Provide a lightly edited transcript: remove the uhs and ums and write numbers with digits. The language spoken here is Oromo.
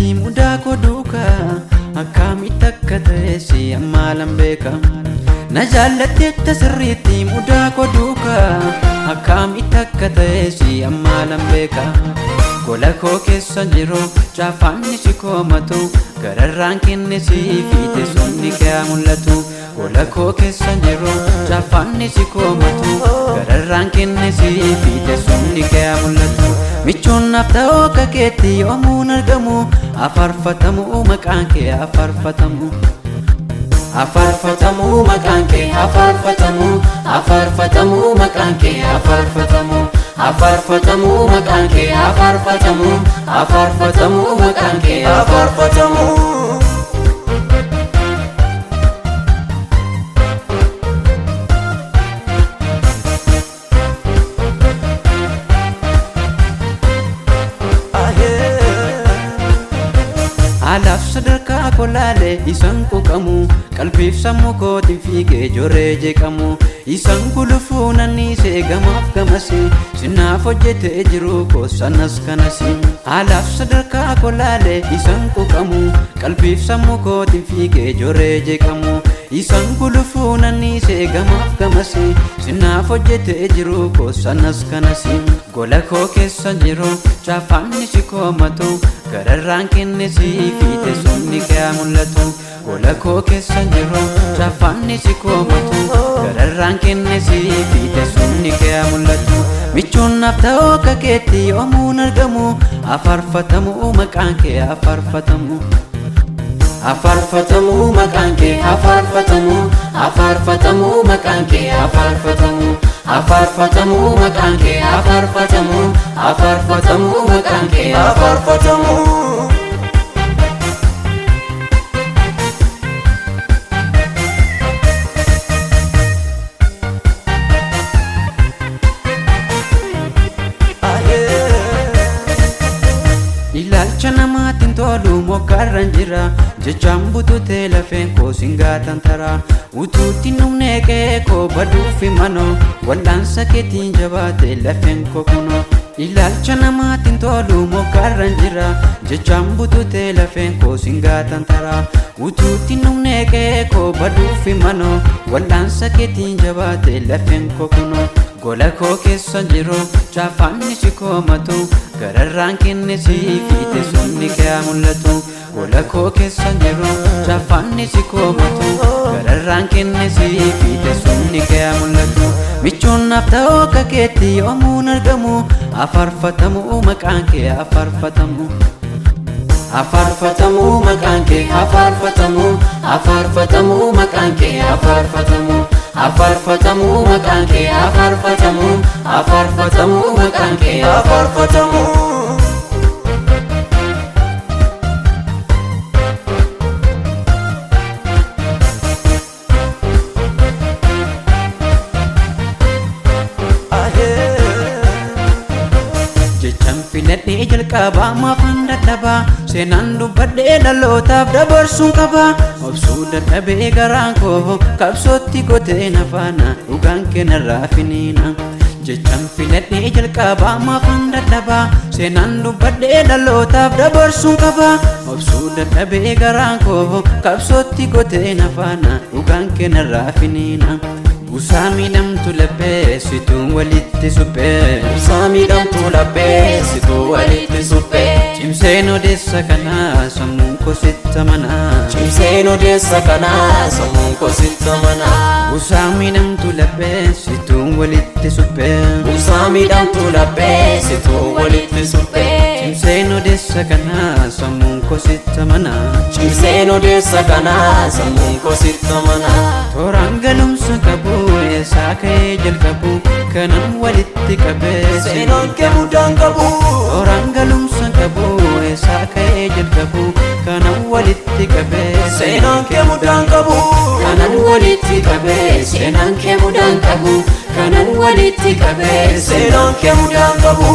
sirriitti mudaa koo duukaa akkamitti akka ta'e si amma lambeeka. Na jaallattetta sirriitti mudaa koo duukaa akkamitti akka ta'e si amma lambeeka. Gola koo keessa jiru caafanni si koomatu gararraan kenne si fiite somni kee mul'atu. Gola koo keessa jiru caafanni si koomatu gararraan kenne si fiite somni kee mul'atu. Michuun naaf ta'oo kakeetti yoomuun argamu afarfatamu maqaan kee afarfatamu. Afarfatamu maqaan kee afarfatamu. Afarfatamu maqaan kee afarfatamu. Afarfatamu maqaan kee afarfatamu. Afarfatamu maqaan kee afarfatamu. Alaaf sadarkaa kolaalee isaan quuqamu qalbiif sammuu kootiin fiigee joree jeeqamu. Isaan gulufuu nanniisee gamaaf gamasi sinaaf hojjetee jiru koosanas kanasi. Alaaf sadarkaa kolaalee isaan quuqamu qalbiif sammuu kootiin fiigee joree jeeqamu. Isaan gulufuu nanniisee gamaaf gamasi sinaaf hojjetee jiru koosanas kanasi. Gola koo keessa jiru caafanni si koomatu gararraan kenne si fiite somni kee mul'atu. Gola koo keessa jiru caafanni si koomatu gararraan kenne si fiite somni kee mul'atu. Michuun naaf ta'oo kakeetti yoomuun argamu afarfatamu maqaan kee afarfatamu. Afarfatamu maqaan kee afarfatamu. Afarfatamu maqaan kee afarfatamu. Afarfatamu maqaan kee afarfatamu. Afarfatamu maqaan kee afarfatamu. Ilaalcha namaatiin tolu mokkarran jira jechaan bututee lafeen koo singaatan taraa. Utuutti numnee qe'ee koo baduufi manoo wal'aansa keetiin jabaate lafeen koo kunoo. Ilaalcha namaatiin tolu mokkarran jira jechaan bututee lafeen koo singaatan taraa. Utuutti numnee qe'ee koo baduufi manoo wal'aansa keetiin jabaate lafeen koo kunoo. Gola koo keessa jiru caafanni si koomatu gararraan kenne si fiite somni kee mul'atu. Gola koo keessa jiru caafanni si koomatu gararraan kenne si fiite somni kee mul'atu. Michuun naaf ta'oo kakeetti yoomuun argamu afarfatamu maqaan kee afarfatamu. Afarfatamu maqaan kee afarfatamu. Afarfatamu maqaan kee afarfatamu. Afarfatamu maqaan kee afarfatamu. Afarfatamu maqaan kee afarfatamu. Jechaan filadhee jalqabaa maafan dadhabaa seenaan dubbadhee dhalootaaf dabarsuun qaba. Obsuu dadhabee garaan koo qabsootti gotee nafaana dhugaan kee narraa finiina. Jechaan filadhee jalqabaa maafan dadhabaa seenaan dubbadhee dhalootaaf dabarsuun qaba. Obsuu dadhabee garaan koo qabsootti gotee nafaana dhugaan kee narraa finiina. Busaa miidhamtu laphee situu walitti suphee. Busaa miidhamtu laphee situu walitti suphee. Cimseen odeessa kanaa sammuun koo sitti amanaa. Cimseen odeessa kanaa sammuun koo sitti amanaa. Busaa miidhamtu laphee situu walitti suphee. Busaa miidhamtu laphee situu walitti suphee. Cimseen odeessa kanaa sammuun koo sitti amanaa. Cimseen odeessa kanaa sammuun koo sitti amanaa. Tooraan galumsa qabu eessaa ka'ee jalqabu kanan walitti qabee seenaan kee mudaan qabu. Tooraan galumsa qabu eessaa ka'ee jalqabu kanan walitti qabee seenaan kee mudaan qabu. Kanan walitti qabee seenaan kee mudaan qabu. Kanan walitti qabee seenaan kee mudaan qabu.